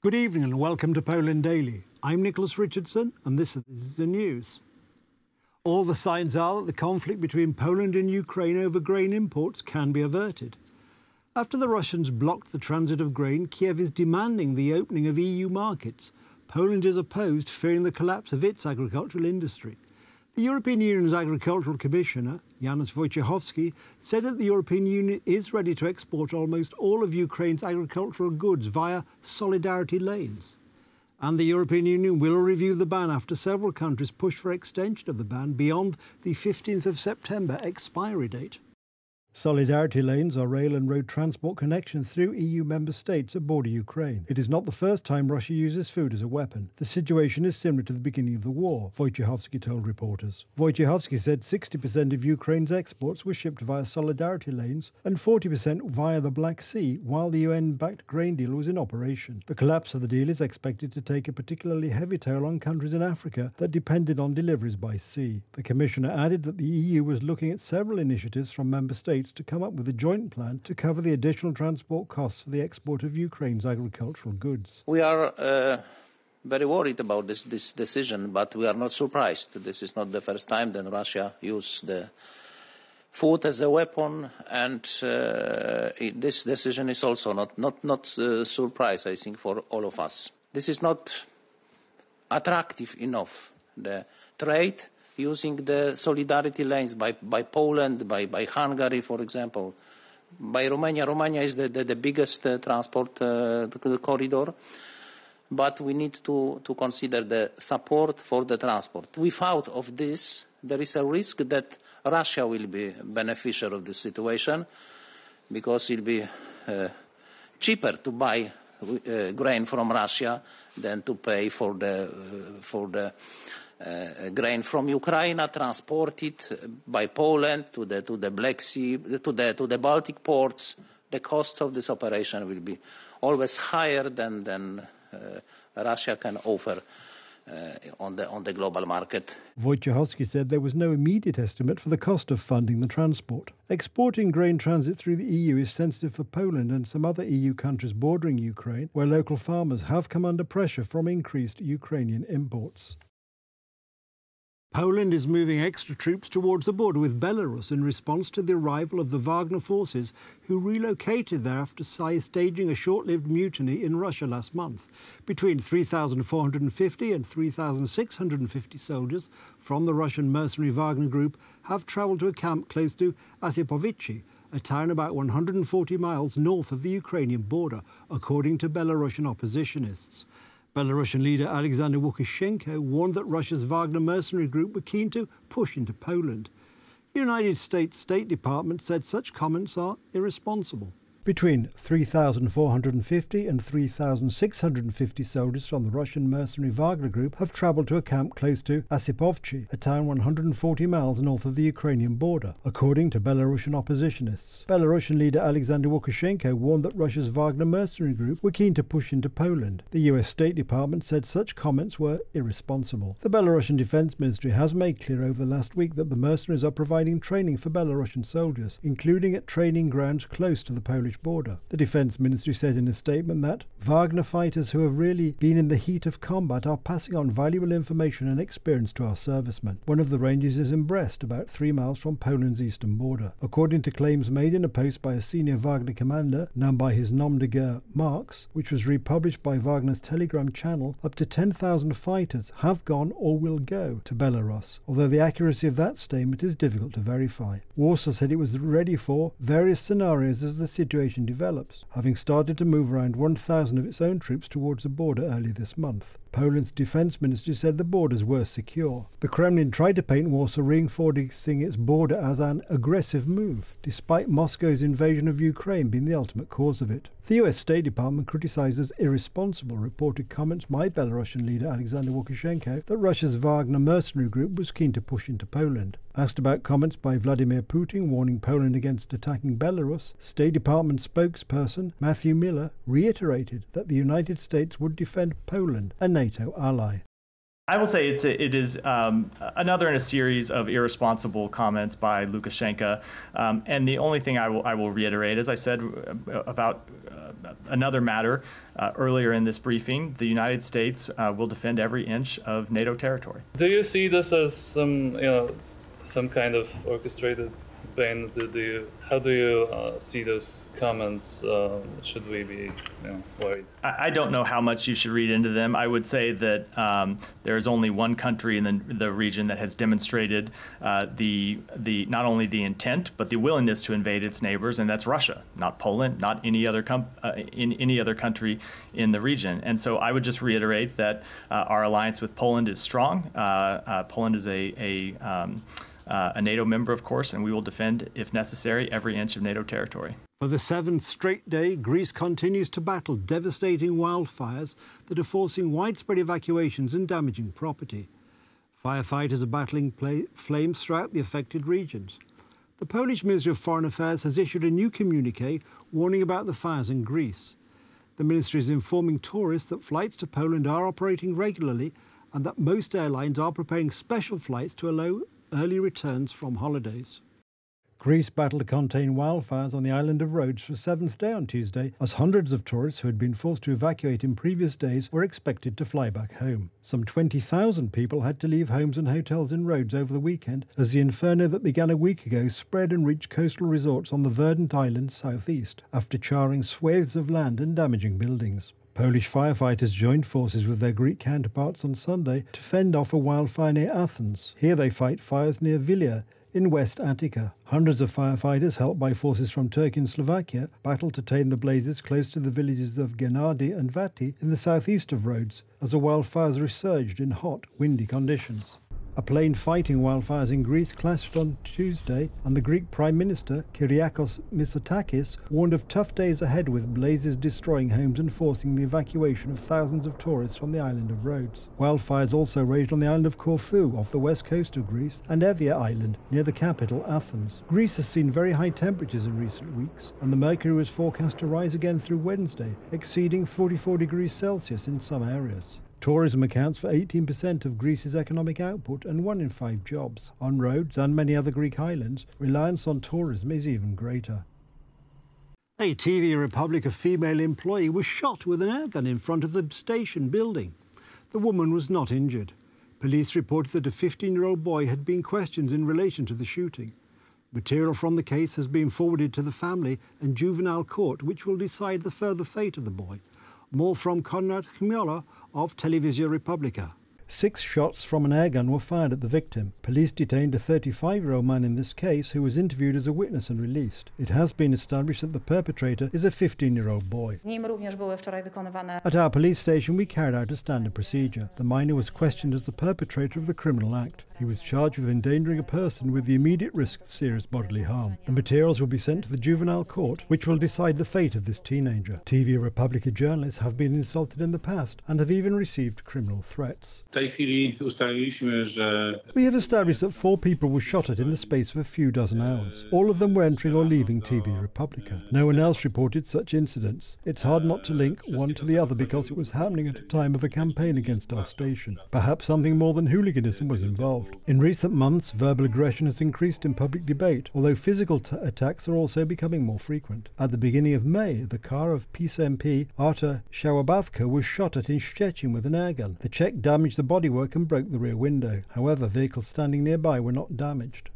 Good evening and welcome to Poland Daily. I'm Nicholas Richardson and this is the news. All the signs are that the conflict between Poland and Ukraine over grain imports can be averted. After the Russians blocked the transit of grain, Kiev is demanding the opening of EU markets. Poland is opposed, fearing the collapse of its agricultural industry. The European Union's Agricultural Commissioner, Wojciechowski, said that the European Union is ready to export almost all of Ukraine's agricultural goods via solidarity lanes. And the European Union will review the ban after several countries push for extension of the ban beyond the 15th of September expiry date. Solidarity lanes are rail and road transport connections through EU member states that border Ukraine. It is not the first time Russia uses food as a weapon. The situation is similar to the beginning of the war, Wojciechowski told reporters. Wojciechowski said 60% of Ukraine's exports were shipped via solidarity lanes and 40% via the Black Sea while the UN-backed grain deal was in operation. The collapse of the deal is expected to take a particularly heavy toll on countries in Africa that depended on deliveries by sea. The Commissioner added that the EU was looking at several initiatives from member states to come up with a joint plan to cover the additional transport costs for the export of Ukraine's agricultural goods. We are very worried about this decision, but we are not surprised. This is not the first time that Russia used the food as a weapon, and this decision is also not surprise, I think, for all of us. This is not attractive enough. The trade using the solidarity lanes by Poland, by Hungary, for example, by Romania. Romania is the biggest transport corridor, but we need to consider the support for the transport. Without of this, there is a risk that Russia will be beneficiary of this situation because it will be cheaper to buy grain from Russia than to pay for the grain from Ukraine transported by Poland to the Black Sea, to the Baltic ports. The cost of this operation will be always higher than Russia can offer on the global market. Wojciechowski said there was no immediate estimate for the cost of funding the transport. Exporting grain transit through the EU is sensitive for Poland and some other EU countries bordering Ukraine, where local farmers have come under pressure from increased Ukrainian imports. Poland is moving extra troops towards the border with Belarus in response to the arrival of the Wagner forces, who relocated there after staging a short-lived mutiny in Russia last month. Between 3,450 and 3,650 soldiers from the Russian mercenary Wagner group have travelled to a camp close to Osipovichi, a town about 140 miles north of the Ukrainian border, according to Belarusian oppositionists. Belarusian leader Alexander Lukashenko warned that Russia's Wagner mercenary group were keen to push into Poland. The United States State Department said such comments are irresponsible. Between 3,450 and 3,650 soldiers from the Russian mercenary Wagner group have travelled to a camp close to Osipovichi, a town 140 miles north of the Ukrainian border, according to Belarusian oppositionists. Belarusian leader Alexander Lukashenko warned that Russia's Wagner mercenary group were keen to push into Poland. The US State Department said such comments were irresponsible. The Belarusian Defense Ministry has made clear over the last week that the mercenaries are providing training for Belarusian soldiers, including at training grounds close to the Polish border. The Defense Ministry said in a statement that Wagner fighters who have really been in the heat of combat are passing on valuable information and experience to our servicemen. One of the ranges is in Brest, about 3 miles from Poland's eastern border. According to claims made in a post by a senior Wagner commander, known by his nom de guerre Marks, which was republished by Wagner's Telegram channel, up to 10,000 fighters have gone or will go to Belarus, although the accuracy of that statement is difficult to verify. Warsaw said it was ready for various scenarios as the situation develops, having started to move around 1,000 of its own troops towards the border early this month. Poland's defense ministry said the borders were secure. The Kremlin tried to paint Warsaw reinforcing its border as an aggressive move, despite Moscow's invasion of Ukraine being the ultimate cause of it. The US State Department criticized as irresponsible reported comments by Belarusian leader Alexander Lukashenko that Russia's Wagner mercenary group was keen to push into Poland. Asked about comments by Vladimir Putin warning Poland against attacking Belarus, State Department spokesperson Matthew Miller reiterated that the United States would defend Poland, a NATO ally. I will say it is another in a series of irresponsible comments by Lukashenko. And the only thing I will reiterate, as I said about another matter earlier in this briefing, the United States will defend every inch of NATO territory. Do you see this as some kind of orchestrated campaign? How do you see those comments? Should we be worried? I don't know how much you should read into them. I would say that there is only one country in the region that has demonstrated the not only the intent but the willingness to invade its neighbors, and that's Russia, not Poland, not any other any other country in the region. And so I would just reiterate that our alliance with Poland is strong. Poland is a NATO member, of course, and we will defend, if necessary, every inch of NATO territory. For the seventh straight day, Greece continues to battle devastating wildfires that are forcing widespread evacuations and damaging property. Firefighters are battling flames throughout the affected regions. The Polish Ministry of Foreign Affairs has issued a new communiqué warning about the fires in Greece. The ministry is informing tourists that flights to Poland are operating regularly and that most airlines are preparing special flights to allow early returns from holidays. Greece battled to contain wildfires on the island of Rhodes for a seventh day on Tuesday, as hundreds of tourists who had been forced to evacuate in previous days were expected to fly back home. Some 20,000 people had to leave homes and hotels in Rhodes over the weekend as the inferno that began a week ago spread and reached coastal resorts on the verdant island southeast, after charring swathes of land and damaging buildings. Polish firefighters joined forces with their Greek counterparts on Sunday to fend off a wildfire near Athens. Here they fight fires near Vilia in West Attica. Hundreds of firefighters, helped by forces from Turkey and Slovakia, battled to tame the blazes close to the villages of Gennady and Vati in the southeast of Rhodes, as the wildfires resurged in hot, windy conditions. A plane fighting wildfires in Greece clashed on Tuesday, and the Greek Prime Minister, Kyriakos Mitsotakis, warned of tough days ahead with blazes destroying homes and forcing the evacuation of thousands of tourists from the island of Rhodes. Wildfires also raged on the island of Corfu, off the west coast of Greece, and Evia Island, near the capital, Athens. Greece has seen very high temperatures in recent weeks, and the mercury was forecast to rise again through Wednesday, exceeding 44 degrees Celsius in some areas. Tourism accounts for 18% of Greece's economic output and 1 in 5 jobs. On Rhodes and many other Greek islands, reliance on tourism is even greater. A TV Republica female employee was shot with an airgun in front of the station building. The woman was not injured. Police reported that a 15-year-old boy had been questioned in relation to the shooting. Material from the case has been forwarded to the family and juvenile court, which will decide the further fate of the boy. More from Konrad Chmiola of Telewizja Republica. 6 shots from an airgun were fired at the victim. Police detained a 35-year-old man in this case who was interviewed as a witness and released. It has been established that the perpetrator is a 15-year-old boy. At our police station, we carried out a standard procedure. The minor was questioned as the perpetrator of the criminal act. He was charged with endangering a person with the immediate risk of serious bodily harm. The materials will be sent to the juvenile court, which will decide the fate of this teenager. TV Republica journalists have been insulted in the past and have even received criminal threats. We have established that 4 people were shot at in the space of a few dozen hours. All of them were entering or leaving TV Republica. No one else reported such incidents. It's hard not to link one to the other because it was happening at a time of a campaign against our station. Perhaps something more than hooliganism was involved. In recent months, verbal aggression has increased in public debate, although physical attacks are also becoming more frequent. At the beginning of May, the car of PiS MP Artur Szałabawka was shot at in Szczecin with an airgun. The Czech damaged the bodywork and broke the rear window. However, vehicles standing nearby were not damaged.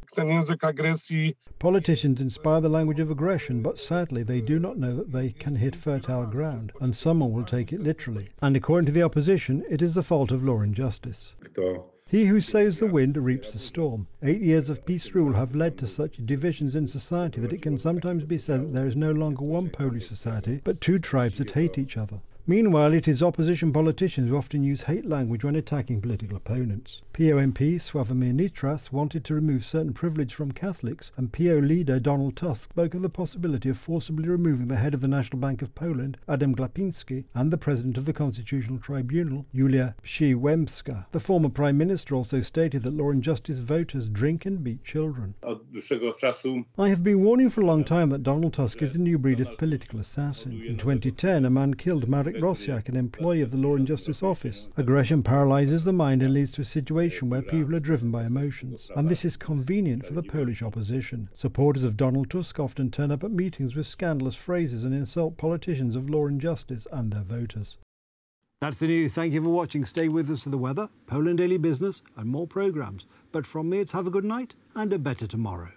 Politicians inspire the language of aggression, but sadly they do not know that they can hit fertile ground, and someone will take it literally. And according to the opposition, it is the fault of law and justice. He who sows the wind reaps the storm. 8 years of peace rule have led to such divisions in society that it can sometimes be said that there is no longer one Polish society, but 2 tribes that hate each other. Meanwhile, it is opposition politicians who often use hate language when attacking political opponents. PO MP Sławomir Nitras wanted to remove certain privilege from Catholics, and PO leader Donald Tusk spoke of the possibility of forcibly removing the head of the National Bank of Poland, Adam Glapiński, and the president of the Constitutional Tribunal, Julia Przyłębska. The former Prime Minister also stated that Law and Justice voters drink and beat children. I have been warning for a long time that Donald Tusk is the new breed of political assassin. In 2010, a man killed Marek Marek Rosiak, an employee of the Law and Justice Office. Aggression paralyses the mind and leads to a situation where people are driven by emotions. And this is convenient for the Polish opposition. Supporters of Donald Tusk often turn up at meetings with scandalous phrases and insult politicians of law and justice and their voters. That's the news. Thank you for watching. Stay with us for the weather, Poland Daily Business and more programmes. But from me, it's have a good night and a better tomorrow.